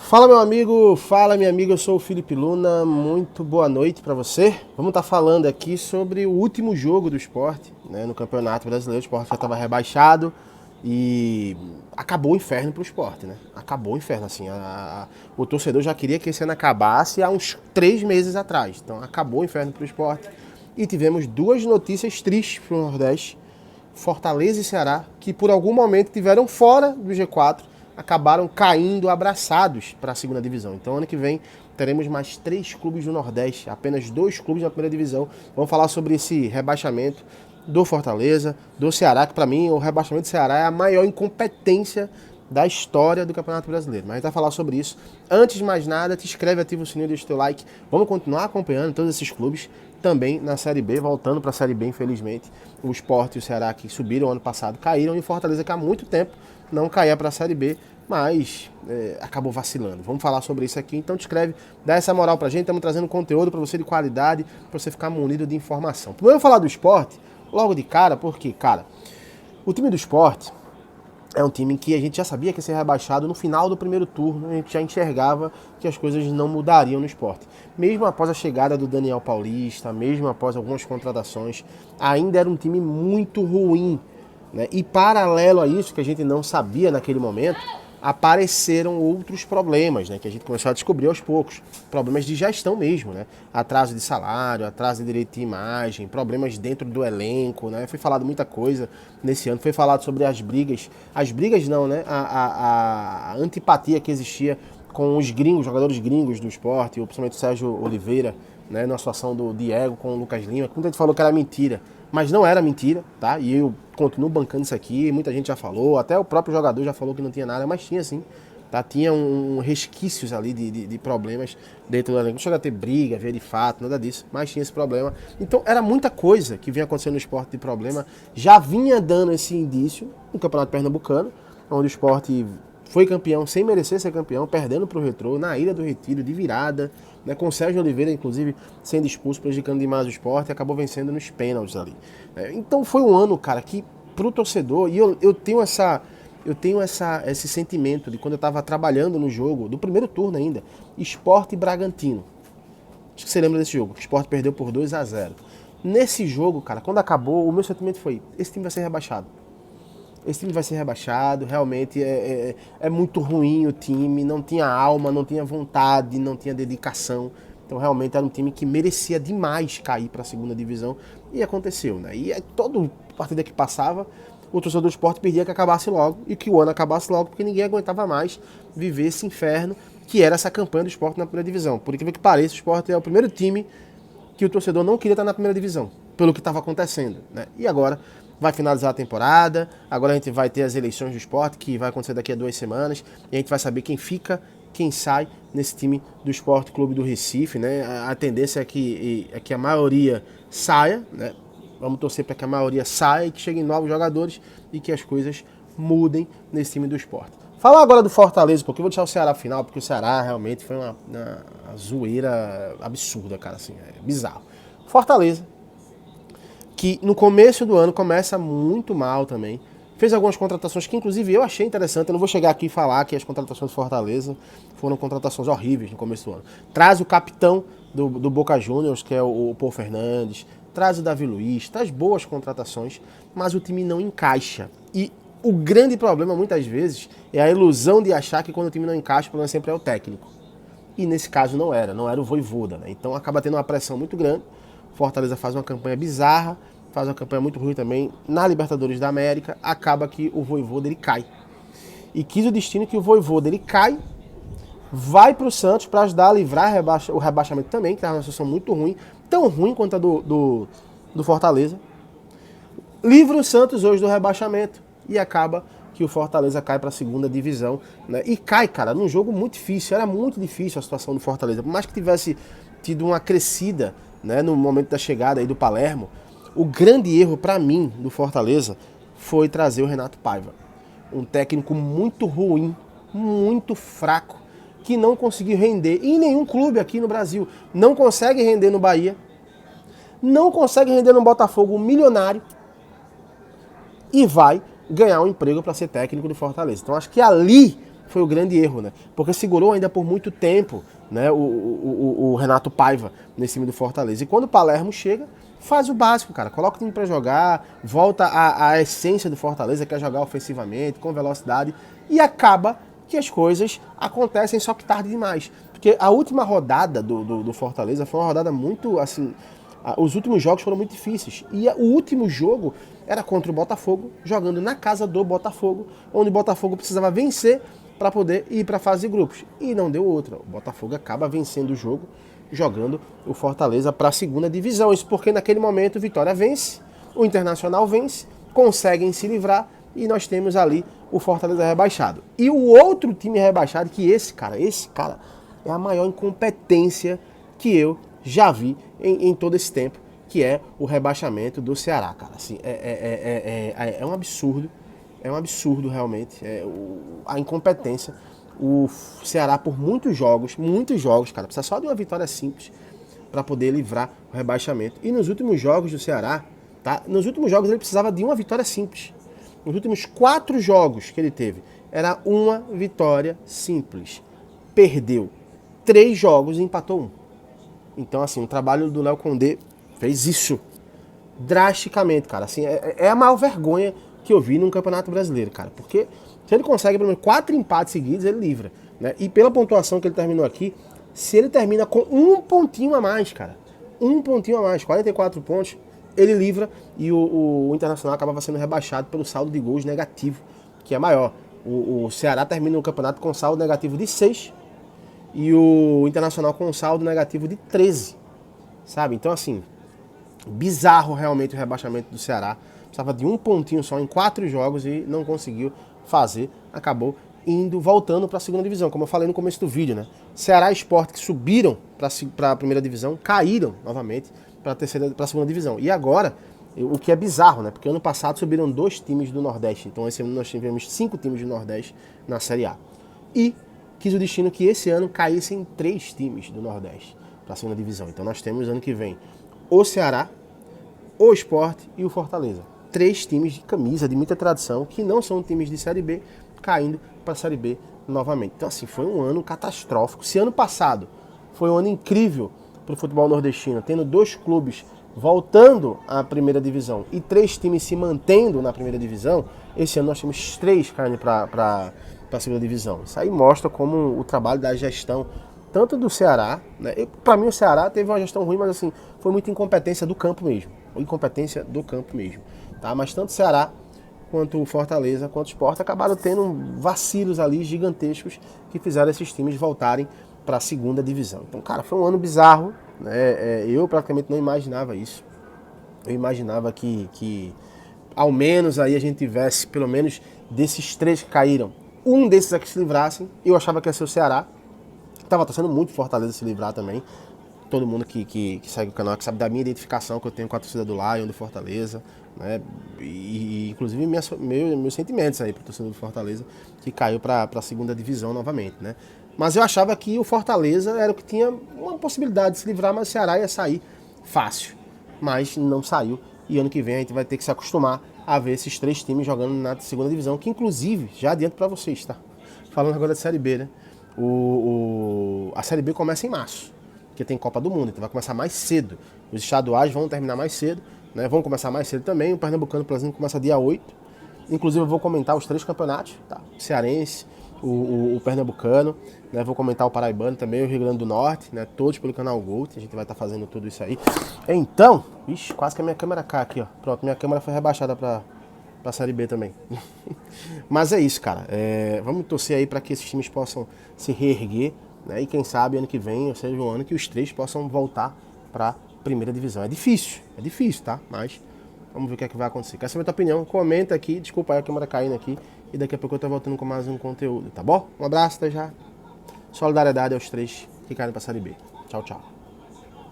Fala meu amigo, fala minha amiga, eu sou o Felipe Luna, muito boa noite para você. Vamos estar falando aqui sobre o último jogo do Sport, né, no Campeonato Brasileiro. O Sport já estava rebaixado e acabou o inferno pro Sport, né? Acabou o inferno, assim, o torcedor já queria que esse ano acabasse há uns 3 meses atrás. Então acabou o inferno pro Sport e tivemos duas notícias tristes pro Nordeste. Fortaleza e Ceará, que por algum momento tiveram fora do G4, acabaram caindo abraçados para a segunda divisão. Então ano que vem teremos mais 3 clubes do Nordeste, apenas 2 clubes na primeira divisão. Vamos falar sobre esse rebaixamento do Fortaleza, do Ceará, que para mim o rebaixamento do Ceará é a maior incompetência da história do Campeonato Brasileiro. Mas a gente vai falar sobre isso. Antes de mais nada, te inscreve, ativa o sininho, deixa o teu like. Vamos continuar acompanhando todos esses clubes também na Série B, voltando para a Série B, infelizmente. O Sport e o Ceará, que subiram ano passado, caíram, e o Fortaleza, que há muito tempo não caía para a Série B, mas acabou vacilando. Vamos falar sobre isso aqui, então te inscreve, dá essa moral pra gente, estamos trazendo conteúdo para você de qualidade, para você ficar munido de informação. Primeiro eu vou falar do Sport, logo de cara, porque, cara, o time do Sport é um time que a gente já sabia que ia ser rebaixado no final do primeiro turno, a gente já enxergava que as coisas não mudariam no Sport. Mesmo após a chegada do Daniel Paulista, mesmo após algumas contratações, ainda era um time muito ruim, né? E paralelo a isso, que a gente não sabia naquele momento, apareceram outros problemas, né, que a gente começou a descobrir aos poucos. Problemas de gestão mesmo, né? Atraso de salário, atraso de direito de imagem, problemas dentro do elenco, né? Foi falado muita coisa nesse ano, foi falado sobre as brigas não, né? A antipatia que existia com os gringos, jogadores gringos do Sport, principalmente o Sérgio Oliveira, né, na situação do Diego com o Lucas Lima. Muita gente falou que era mentira, mas não era mentira, tá? E eu continuo bancando isso aqui, muita gente já falou, até o próprio jogador já falou que não tinha nada, mas tinha sim, tá? Tinha resquícios ali de problemas dentro do elenco. Não chega a ter briga, ver de fato, nada disso, mas tinha esse problema. Então era muita coisa que vinha acontecendo no Sport de problema, já vinha dando esse indício no Campeonato Pernambucano, onde o Sport foi campeão sem merecer ser campeão, perdendo para o Retrô, na Ilha do Retiro, de virada, né, com o Sérgio Oliveira, inclusive, sendo expulso, prejudicando demais o Sport, e acabou vencendo nos pênaltis ali. Então foi um ano, cara, que pro torcedor, e eu tenho esse sentimento de quando eu estava trabalhando no jogo, do primeiro turno ainda, Sport e Bragantino. Acho que você lembra desse jogo, o Sport perdeu por 2-0. Nesse jogo, cara, quando acabou, o meu sentimento foi, esse time vai ser rebaixado. Esse time vai ser rebaixado, realmente é muito ruim o time, não tinha alma, não tinha vontade, não tinha dedicação. Então realmente era um time que merecia demais cair para a segunda divisão e aconteceu, né? E toda partida que passava, o torcedor do Sport pedia que acabasse logo e que o ano acabasse logo, porque ninguém aguentava mais viver esse inferno que era essa campanha do Sport na primeira divisão. Por incrível que pareça, o Sport é o primeiro time que o torcedor não queria estar na primeira divisão, pelo que estava acontecendo, né? E agora vai finalizar a temporada, agora a gente vai ter as eleições do Sport, que vai acontecer daqui a 2 semanas, e a gente vai saber quem fica, quem sai nesse time do Sport Clube do Recife, né? A tendência é que a maioria saia, né? Vamos torcer para que a maioria saia e que cheguem novos jogadores e que as coisas mudem nesse time do Sport. Falar agora do Fortaleza, porque eu vou deixar o Ceará final, porque o Ceará realmente foi uma zoeira absurda, cara, assim, é bizarro. Fortaleza, que no começo do ano começa muito mal também. Fez algumas contratações que, inclusive, eu achei interessante. Eu não vou chegar aqui e falar que as contratações do Fortaleza foram contratações horríveis no começo do ano. Traz o capitão do Boca Juniors, que é o Paul Fernandes. Traz o Davi Luiz. Traz boas contratações, mas o time não encaixa. E o grande problema, muitas vezes, é a ilusão de achar que quando o time não encaixa, o problema sempre é o técnico. E nesse caso não era o Vojvoda, né? Então acaba tendo uma pressão muito grande. Fortaleza faz uma campanha bizarra, faz uma campanha muito ruim também na Libertadores da América, acaba que o Vojvoda ele cai. E quis o destino que o Vojvoda ele cai, vai para o Santos para ajudar a livrar o rebaixamento também, que estava numa situação muito ruim, tão ruim quanto a do Fortaleza. Livra o Santos hoje do rebaixamento e acaba que o Fortaleza cai para a segunda divisão, né? E cai, cara, num jogo muito difícil, era muito difícil a situação do Fortaleza, por mais que tivesse tido uma crescida, né, no momento da chegada aí do Palermo. O grande erro para mim do Fortaleza foi trazer o Renato Paiva, um técnico muito ruim, muito fraco, que não conseguiu render em nenhum clube aqui no Brasil. Não consegue render no Bahia, não consegue render no Botafogo, um milionário, e vai ganhar um emprego para ser técnico do Fortaleza. Então acho que ali foi o grande erro, né? Porque segurou ainda por muito tempo, né, o Renato Paiva nesse time do Fortaleza. E quando o Palermo chega, faz o básico, cara. Coloca o time pra jogar, volta à essência do Fortaleza, que é jogar ofensivamente, com velocidade, e acaba que as coisas acontecem só que tarde demais. Porque a última rodada do Fortaleza foi uma rodada muito, assim... Os últimos jogos foram muito difíceis. E o último jogo era contra o Botafogo, jogando na casa do Botafogo, onde o Botafogo precisava vencer para poder ir para a fase de grupos. E não deu outra. O Botafogo acaba vencendo o jogo, jogando o Fortaleza para a segunda divisão. Isso porque naquele momento o Vitória vence, o Internacional vence, conseguem se livrar e nós temos ali o Fortaleza rebaixado. E o outro time rebaixado, que esse cara é a maior incompetência que eu já vi em todo esse tempo, que é o rebaixamento do Ceará, cara. Assim, é um absurdo realmente, a incompetência. O Ceará por muitos jogos, cara, precisa só de uma vitória simples para poder livrar o rebaixamento. E nos últimos jogos do Ceará, tá? Nos últimos jogos ele precisava de uma vitória simples. Nos últimos 4 jogos que ele teve, era uma vitória simples. Perdeu 3 jogos e empatou 1. Então, assim, o trabalho do Léo Condé fez isso drasticamente, cara. Assim, é a maior vergonha que eu vi num Campeonato Brasileiro, cara. Porque se ele consegue pelo menos 4 empates seguidos, ele livra, né? E pela pontuação que ele terminou aqui, se ele termina com um pontinho a mais, cara, um pontinho a mais, 44 pontos, ele livra e o Internacional acaba sendo rebaixado pelo saldo de gols negativo, que é maior. O Ceará termina o campeonato com saldo negativo de 6 e o Internacional com um saldo negativo de 13, sabe? Então, assim, bizarro realmente o rebaixamento do Ceará. Precisava de um pontinho só em 4 jogos e não conseguiu fazer. Acabou voltando para a segunda divisão, como eu falei no começo do vídeo, né? Ceará e Sport, que subiram para a primeira divisão, caíram novamente para a segunda divisão. E agora, o que é bizarro, né? Porque ano passado subiram 2 times do Nordeste. Então esse ano nós tivemos 5 times do Nordeste na Série A. E quis o destino que esse ano caíssem 3 times do Nordeste para a segunda divisão. Então nós temos ano que vem o Ceará, o Sport e o Fortaleza. 3 times de camisa, de muita tradição, que não são times de Série B, caindo para a Série B novamente. Então, assim, foi um ano catastrófico. Se ano passado foi um ano incrível para o futebol nordestino, tendo 2 clubes voltando à primeira divisão e 3 times se mantendo na primeira divisão, esse ano nós temos 3 caindo para a segunda divisão. Isso aí mostra como o trabalho da gestão, tanto do Ceará, né? Para mim o Ceará teve uma gestão ruim, mas assim, foi muita incompetência do campo mesmo. Incompetência do campo mesmo. Tá? Mas tanto o Ceará, quanto o Fortaleza, quanto o Sport acabaram tendo vacilos ali gigantescos que fizeram esses times voltarem para a segunda divisão. Então, cara, foi um ano bizarro, né? Eu praticamente não imaginava isso. Eu imaginava que ao menos aí a gente tivesse, pelo menos desses 3 que caíram, um desses aqui se livrassem. Eu achava que ia ser o Ceará. Tava torcendo muito Fortaleza se livrar também. Todo mundo que segue o canal, que sabe da minha identificação que eu tenho com a torcida do Lion, do Fortaleza, né? E inclusive meus sentimentos aí para a torcida do Fortaleza, que caiu para a segunda divisão novamente, né? Mas eu achava que o Fortaleza era o que tinha uma possibilidade de se livrar, mas o Ceará ia sair fácil. Mas não saiu. E ano que vem a gente vai ter que se acostumar a ver esses 3 times jogando na segunda divisão, que inclusive, já adianto para vocês, tá? Falando agora de Série B, né? A Série B começa em março, porque tem Copa do Mundo, então vai começar mais cedo. Os estaduais vão terminar mais cedo, né? Vão começar mais cedo também. O Pernambucano, por exemplo, começa dia 8. Inclusive eu vou comentar os 3 campeonatos, tá? O cearense, o Pernambucano, né? Vou comentar o Paraibano também, o Rio Grande do Norte, né? Todos pelo canal Gold, a gente vai estar fazendo tudo isso aí. Então, ixi, quase que a minha câmera cai aqui, ó. Pronto, minha câmera foi rebaixada para a Série B também. Mas é isso, cara. Vamos torcer aí para que esses times possam se reerguer, né? E quem sabe ano que vem, ou seja, um ano que os 3 possam voltar para a primeira divisão. É difícil, tá? Mas vamos ver o que é que vai acontecer. Quer saber a tua opinião? Comenta aqui. Desculpa aí a câmera caindo aqui. E daqui a pouco eu tô voltando com mais um conteúdo, tá bom? Um abraço, até já. Solidariedade aos 3 que caem para a Série B. Tchau, tchau.